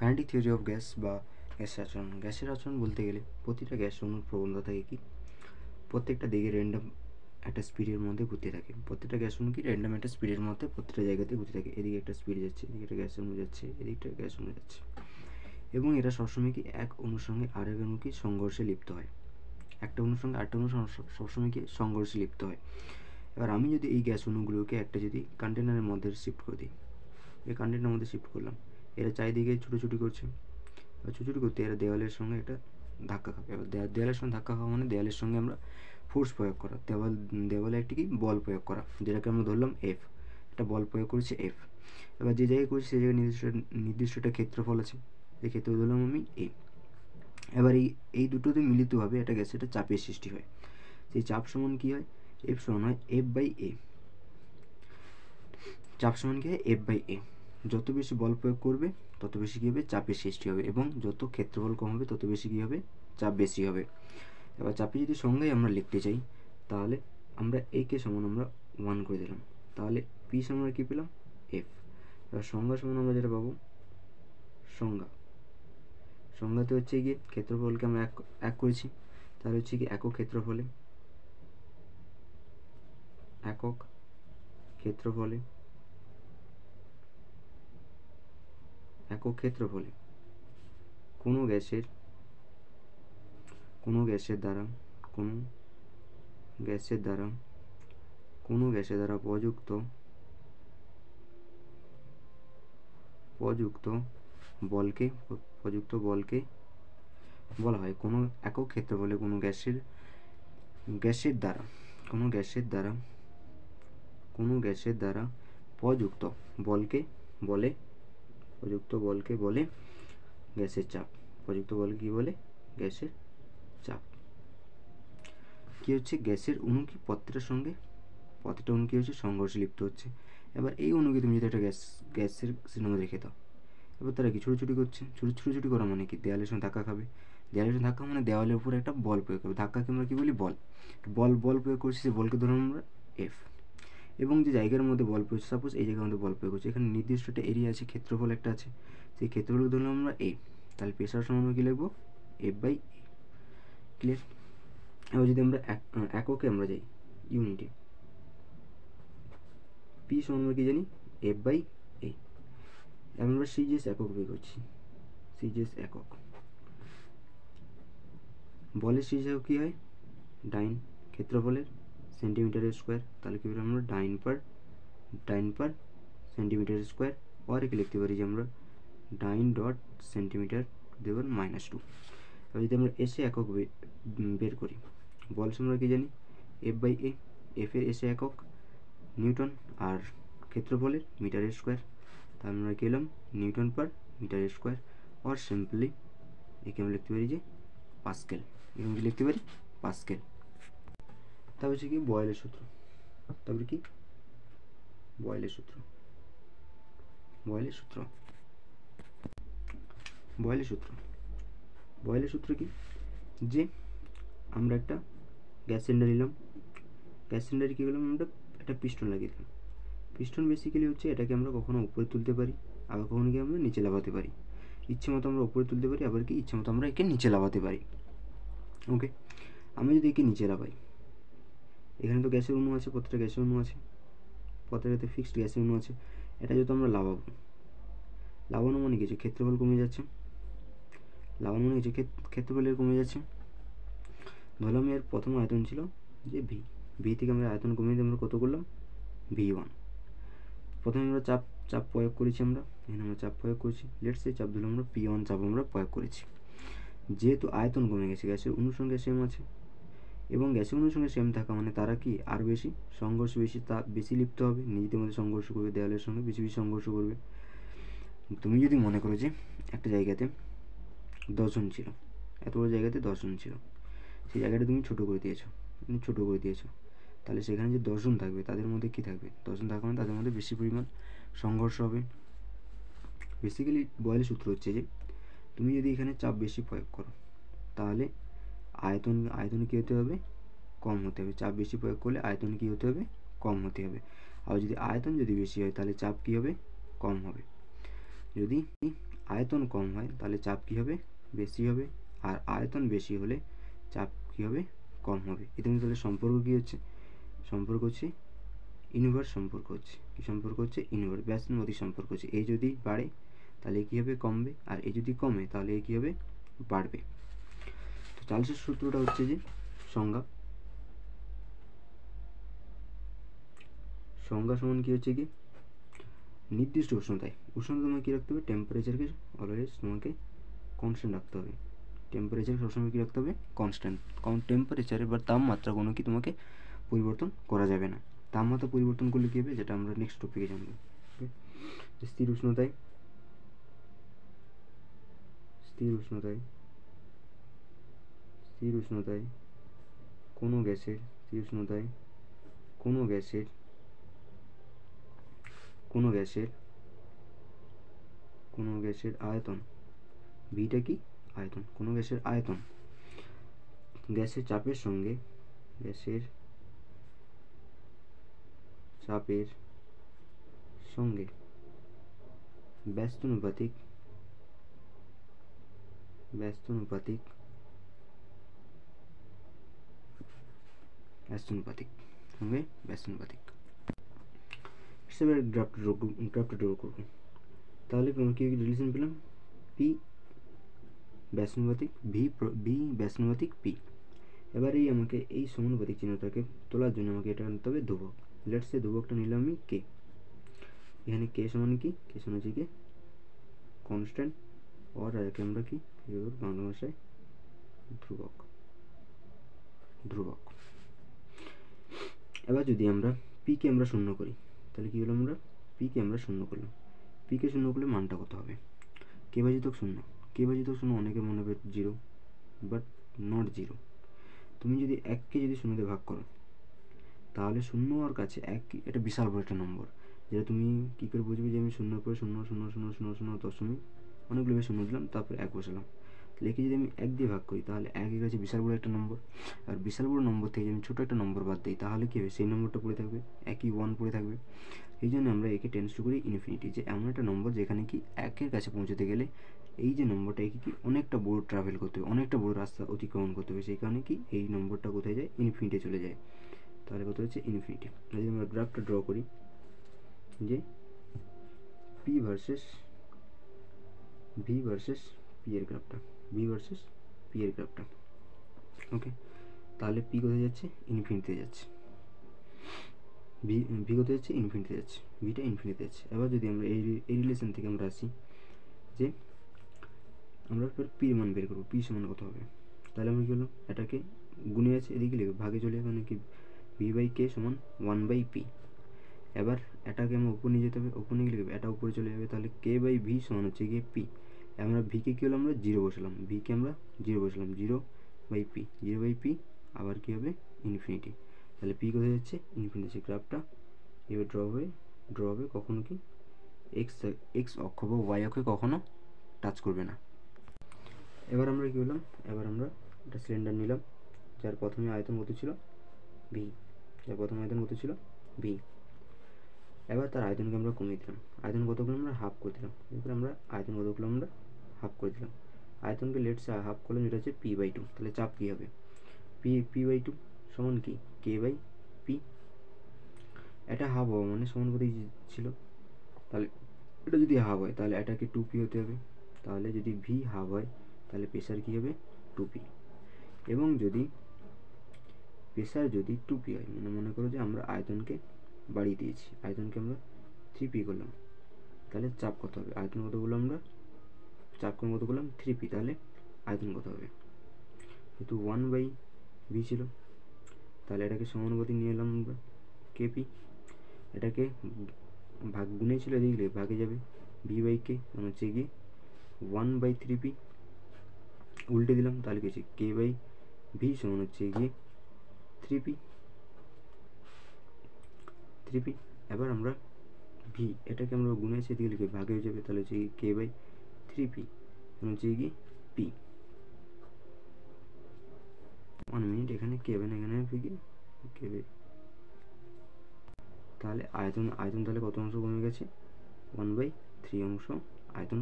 Kinetic theory of gas বা গ্যাসের আচরণ। গ্যাসের আচরণ বলতে গেলে প্রতিটা গ্যাস অণুর প্রবণতা থাকে কি প্রত্যেকটা দিকে র্যান্ডম একটা স্পিডের মধ্যে ঘুরতে থাকে। প্রত্যেকটা গ্যাস অণু কি র্যান্ডম একটা স্পিডের মধ্যে প্রত্যেকটা জায়গাতে ঘুরতে থাকে। এদিকে একটা স্পিড যাচ্ছে, এদিকে একটা গ্যাস অণু যাচ্ছে, এদিকটা গ্যাস অণু যাচ্ছে, এবং এরা সবসময় কি এক অণুর সঙ্গে আরেক অণু কি সংঘর্ষে লিপ্ত হয়। একটা অণুর সঙ্গে আরেকটা অণু সবসময় কি সংঘর্ষে লিপ্ত হয়। এবার আমি যদি এই গ্যাস অণুগুলোকে একটা যদি কন্টেনারের মধ্যে শিফট করে দিই, এই কন্টেনারের মধ্যে শিফট করলাম, এরা চারিদিকে ছুটোছুটি করছে, ছুটোছুটি করতে এরা দেওয়ালের সঙ্গে একটা ধাক্কা খাবে। এবার দেওয়ালের সঙ্গে ধাক্কা খাওয়া মানে দেওয়ালের সঙ্গে আমরা ফোর্স প্রয়োগ করা, দেওয়ালে একটি কি বল প্রয়োগ করা, যেটাকে আমরা ধরলাম এফ, একটা বল প্রয়োগ করেছি এফ। এবার যে জায়গায় করেছি সেই জায়গায় নির্দিষ্ট একটা ক্ষেত্রফল আছে, এই ক্ষেত্রফল ধরলাম আমি এ। এবার এই দুটোতে মিলিতভাবে একটা গ্যাসের একটা চাপের সৃষ্টি হয়। সেই চাপ সমান কী হয়, এফ সমান হয় এফ বাই এ। চাপ সমান কী হয়, এফ বাই এ। যত বেশি বল প্রয়োগ করবে তত বেশি কী হবে, চাপের সৃষ্টি হবে, এবং যত ক্ষেত্রফল কম হবে তত বেশি কী হবে, চাপ বেশি হবে। এবার চাপে যদি সংজ্ঞায় আমরা লিখতে চাই, তাহলে আমরা একে সমান আমরা 1 করে দিলাম, তাহলে পি সমান আমরা কী পেলাম, এফ। এবার সংজ্ঞা সমান আমরা যেটা পাবো, সংজ্ঞাতে হচ্ছে গিয়ে ক্ষেত্রফলকে আমরা এক করেছি, তাহলে হচ্ছে কি একক ক্ষেত্রফলে কোনো গ্যাসের দ্বারা প্রযুক্ত বলকে বলা হয় কোনো একক ক্ষেত্রফলে কোনো গ্যাসের দ্বারা প্রযুক্ত বলকে বলে গ্যাসের চাপ। প্রযুক্ত বলকে কি বলে, গ্যাসের চাপ। কি হচ্ছে, গ্যাসের অণু কি প্রত্যেকটা অণু কি হচ্ছে, সংঘর্ষে লিপ্ত হচ্ছে। এবার এই অণুকে তুমি যদি একটা গ্যাসের সিনেমা রেখে দাও, এবার তারা কি ছুটোছুটি করছে, ছুটোছুটি করা মানে কি দেওয়ালের সঙ্গে ধাক্কা খাবে। দেওয়ালের সঙ্গে ধাক্কা মানে দেওয়ালের উপরে একটা বল প্রয়োগ করবে, ধাক্কাকে আমরা কী বলি, বল প্রয়োগ করছি, সেই বলকে ধরুন আমরা এফ। এবং যে জায়গার মধ্যে বল প্রয়োগ, সাপোজ এই জায়গার মধ্যে বল প্রয়োগ করছে, এখানে নির্দিষ্ট একটা এরিয়া আছে, ক্ষেত্রফল একটা আছে, সেই ক্ষেত্রফলকে ধরলাম আমরা এ, তাহলে প্রেশার সমান আমরা কী লিখবো, এফ বাই এ। ক্লিয়ার। এবার যদি আমরা এককে আমরা যাই, ইউনিটে, পি সমান আমরা কী জানি, এফ বাই এ। এখন আমরা সিজিএস একক বের করছি, সিজিএস একক। বলের সিজিএস একক কী হয়, ডাইন, ক্ষেত্রফলের সেন্টিমিটারের স্কোয়ার, তাহলে কী বলি আমরা ডাইন পার সেন্টিমিটার স্কোয়ার। আর একে লিখতে পারি যে আমরা ডাইন ডট সেন্টিমিটার দেবেন -2। এবার যদি আমরা এসে একক বের করি, বল আমরা কি জানি, এফ বাই এ। এফের এসে একক নিউটন, আর ক্ষেত্রফলের মিটারের স্কোয়ার, তাহলে আমরা কি এলাম, নিউটন পার মিটারের স্কোয়ার। আর সিম্পলি একে আমরা লিখতে পারি যে পাস্কেল, এরকম কি লিখতে পারি, পাস্কেল। তারপর হচ্ছে কি বয়েলের সূত্র, বয়েলের সূত্র কি, যে আমরা একটা গ্যাস সিলিন্ডার নিলাম, গ্যাস সিলিন্ডারে কী করলাম, আমরা একটা পিস্টন লাগিয়ে দিলাম। পিস্টন বেসিক্যালি হচ্ছে এটাকে আমরা কখনো উপরে তুলতে পারি, আবার কখনো কি আমরা নিচে লাফাতে পারি। ইচ্ছে মতো আমরা উপরে তুলতে পারি, আবার কি ইচ্ছে মতো আমরা একে নিচে লাফাতে পারি। ওকে, আমি যদি একে নিচে লাফাই, এখানে তো গ্যাসের অণু আছে, প্রত্যেকটা গ্যাসের অণু আছে, প্রত্যেকটাতে ফিক্সড গ্যাসের অণু আছে। এটা যেহেতু আমরা লাফানো মানে কিছু ক্ষেত্রফল কমে যাচ্ছে, ক্ষেত্রফলের কমে যাচ্ছে। ধরলাম এর প্রথম আয়তন ছিল যে ভি থেকে আমরা আয়তন কমিয়ে দিয়ে আমরা কত করলাম, V1। প্রথমে আমরা চাপ প্রয়োগ করেছি, এখানে আমরা চাপ প্রয়োগ করেছি, লেটস সে চাপ দিলাম আমরা P1 চাপ আমরা প্রয়োগ করেছি। যেহেতু আয়তন কমে গেছে, গ্যাসের অণুর সংখ্যা সেম আছে, এবং গ্যাসের অণুর সঙ্গে সেম থাকা মানে তারা কি আর বেশি সংঘর্ষ বেশি লিপ্ত হবে, নিজেদের মধ্যে সংঘর্ষ করবে, দেওয়ালের সঙ্গে বেশি সংঘর্ষ করবে। তুমি যদি মনে করো যে একটা জায়গাতে 10 জন ছিল, এত বড় জায়গাতে 10 জন ছিল, সেই জায়গাটা তুমি ছোটো করে দিয়েছো, তাহলে সেখানে যে 10 জন থাকবে তাদের মধ্যে কী থাকবে, 10 জন থাকা মানে তাদের মধ্যে বেশি পরিমাণ সংঘর্ষ হবে। বেসিক্যালি বয়েলের সূত্র হচ্ছে যে তুমি যদি এখানে চাপ বেশি প্রয়োগ করো, তাহলে আয়তন কী হতে হবে, কম হতে হবে। চাপ বেশি প্রয়োগ করলে আয়তন কী হতে হবে, কম হতে হবে। আর যদি আয়তন বেশি হয় তাহলে চাপ কী হবে, কম হবে। যদি আয়তন কম হয় তাহলে চাপ কী হবে, বেশি হবে, আর আয়তন বেশি হলে চাপ কী হবে, কম হবে। এতে তাহলে সম্পর্ক কী হচ্ছে, সম্পর্ক হচ্ছে ইনভার্স সম্পর্ক হচ্ছে। কী সম্পর্ক হচ্ছে, ইনভার্স ব্যস্তানুপাতিক সম্পর্ক হচ্ছে। এ যদি বাড়ে তাহলে কী হবে, কমবে, আর এ যদি কমে তাহলে এ কী হবে, বাড়বে। তো চার্লসের সূত্রটা হচ্ছে যে সংজ্ঞা সমান কী হচ্ছে কি, নির্দিষ্ট উষ্ণতায়, উষ্ণতা তোমাকে কী রাখতে হবে, টেম্পারেচারকে অলওয়েজ তোমাকে কনস্ট্যান্ট রাখতে হবে। টেম্পারেচার সবসময় কী রাখতে হবে, কনস্ট্যান্ট। কারণ টেম্পারেচারে বা তাপমাত্রা কোনো কি তোমাকে পরিবর্তন করা যাবে না। তাপমাত্রা পরিবর্তন করলে কী হবে, যেটা আমরা নেক্সট টপিকে জানবো। স্থির উষ্ণতায় স্থির উষ্ণতায় স্থির উষ্ণতায় কোনো গ্যাসের স্থির উষ্ণতায় কোনো গ্যাসের কোনো গ্যাসের কোনো গ্যাসের আয়তন, ভিটা কি, আয়তন, কোনো গ্যাসের আয়তন গ্যাসের চাপের সঙ্গে গ্যাসের চাপের সঙ্গে ব্যস্তানুপাতিক ব্যস্তানুপাতিক ব্যস্তানুপাতিক সঙ্গে ব্যস্তানুপাতিক হিসেবে গ্রাফটা ড্র করবো। তাহলে আমরা কি রিলেশন পেলাম, পি ব্যস্তানুপাতিক ভি ব্যস্তানুপাতিক পি। এবার এই আমাকে এই সমানুপাতিক চিহ্নটাকে তোলার জন্য আমাকে এটা আনতে হবে ধ্রুবক। লেটস সে ধ্রুবকটা নিলাম আমি কে। এখানে কে সমান কি, কে সমান হচ্ছে কি কনস্ট্যান্ট, আর একে আমরা কি বাংলা ভাষায় ধ্রুবক। এবার যদি আমরা পিকে আমরা শূন্য করি তাহলে কী হলো, আমরা পিকে আমরা শূন্য করলাম। পিকে শূন্য করলে মানটা কত হবে, কে ভাজিতক শূন্য। কে ভাজিতক শূন্য অনেকের মনে হবে জিরো, বাট নট জিরো। তুমি যদি এককে যদি শূন্য দিয়ে ভাগ করো তাহলে শূন্য আর কাছে এক, এটা বিশাল বড় একটা নম্বর, যেটা তুমি কী করে বুঝবে যে আমি শূন্যর পরে শূন্য শূন্য শূন্য শূন্য শূন্য দশমিক অনেকগুলো শূন্য দিলাম, তারপরে এক বসালাম। লিখে যদি আমি এক দিয়ে ভাগ করি তাহলে একের কাছে বিশাল বড় একটা নম্বর। আর বিশাল বড় নম্বর থেকে যদি আমি ছোটো একটা নম্বর বাদ দিই তাহলে কী হবে, সেই নম্বরটা পড়ে থাকবে, একই ওয়ান পড়ে থাকবে। এই জন্য আমরা একে টেন্স টু করি ইনফিনিটি, যে এমন একটা নম্বর যেখানে কি একের কাছে পৌঁছতে গেলে এই যে নম্বরটা একে কি অনেকটা বড় ট্রাভেল করতে হবে, অনেকটা বড় রাস্তা অতিক্রমণ করতে হবে। সেই কারণে কি এই নম্বরটা কোথায় যায়, ইনফিনিটি চলে যায়। তাহলে কত হচ্ছে, ইনফিনিটি। যদি আমরা গ্রাফটা ড্র করি যে পি ভার্সেস পি এর গ্রাফটা, ওকে। তাহলে পি কোথায় যাচ্ছে, ইনফিনিটিতে যাচ্ছে, ভি কোথায় যাচ্ছে, ইনফিনিটিতে যাচ্ছে, ভিটা ইনফিনিটিতে যাচ্ছে। এবার যদি আমরা এই রিলেশন থেকে আমরা আসি যে আমরা পির মান বের করবো, পি সমান কত হবে। তাহলে আমরা কী হলো, এটাকে গুণে আছে এদিকে লিখবো, ভাগে চলে যাবে, মানে কি ভি বাই কে সমান 1/p। এবার এটাকে আমরা উপর নিয়ে যেতে হবে, উপর নিয়ে লিখবে, এটা উপরে চলে যাবে, তাহলে কে বাই ভি সমান হচ্ছে গিয়ে পি। আমরা ভিকে কী হলো, আমরা জিরো বসালাম, ভিকে আমরা জিরো বসালাম, 0/p, আবার কী হবে, ইনফিনিটি। তাহলে পি কোথায় যাচ্ছে, ইনফিনিটি। গ্রাফটা এবার ড্র হবে কখনো কি এক্স অক্ষ বা ওয়াই অক্ষে কখনো টাচ করবে না। এবার আমরা কী হলাম, এবার আমরা একটা সিলিন্ডার নিলাম যার প্রথমে আয়তন কত ছিল, ভি। এবার তার আয়তনকে আমরা কমিয়ে দিলাম, আয়তন কত করলাম, আমরা হাফ করে দিলাম। এরপরে আমরা আয়তন কত করলাম, আমরা হাফ করে দিলাম। আয়তনকে লেটস হাফ করলাম, যেটা হচ্ছে p/2। তাহলে চাপ কী হবে, p/2 সমান কি, k/p। এটা হাফ হওয়া মানে সমানুপাতিক ছিল, তাহলে এটা যদি হাফ হয় তাহলে এটাকে 2p হতে হবে। তাহলে যদি ভি হাফ হয় তাহলে প্রেশার কী হবে, 2p। এবং যদি প্রেশার যদি 2p হয়, মানে মনে করো যে আমরা আয়তনকে বাড়িয়ে দিয়েছি, আয়তনকে আমরা 3p করলাম, তাহলে চাপ কত হবে, আয়তন কত করলাম আমরা, চাপ কত করলাম 3p, তাহলে আয়তন কত হবে, যেহেতু 1/v ছিল তাহলে এটাকে সমানুপাতিক নিয়ে এলাম আমরা কেপি। এটাকে ভাগ গুণে ছিল এদিকে ভাগে যাবে, v/k মানে হচ্ছে গিয়ে 1/3p। উল্টে দিলাম, তাহলে কি হচ্ছে k/v সমান হচ্ছে গিয়ে 3p। এবার আমরা ভি এটাকে আমরা গুণে এসে দিকে লিখে ভাগে হয়ে যাবে, তাহলে হচ্ছে k/3p হচ্ছে গিয়ে পি। 1 মিনিট, এখানে কেবেন, এখানে কেবে। তাহলে আয়তন তাহলে কত অংশ কমে গেছে, 1/3 অংশ আয়তন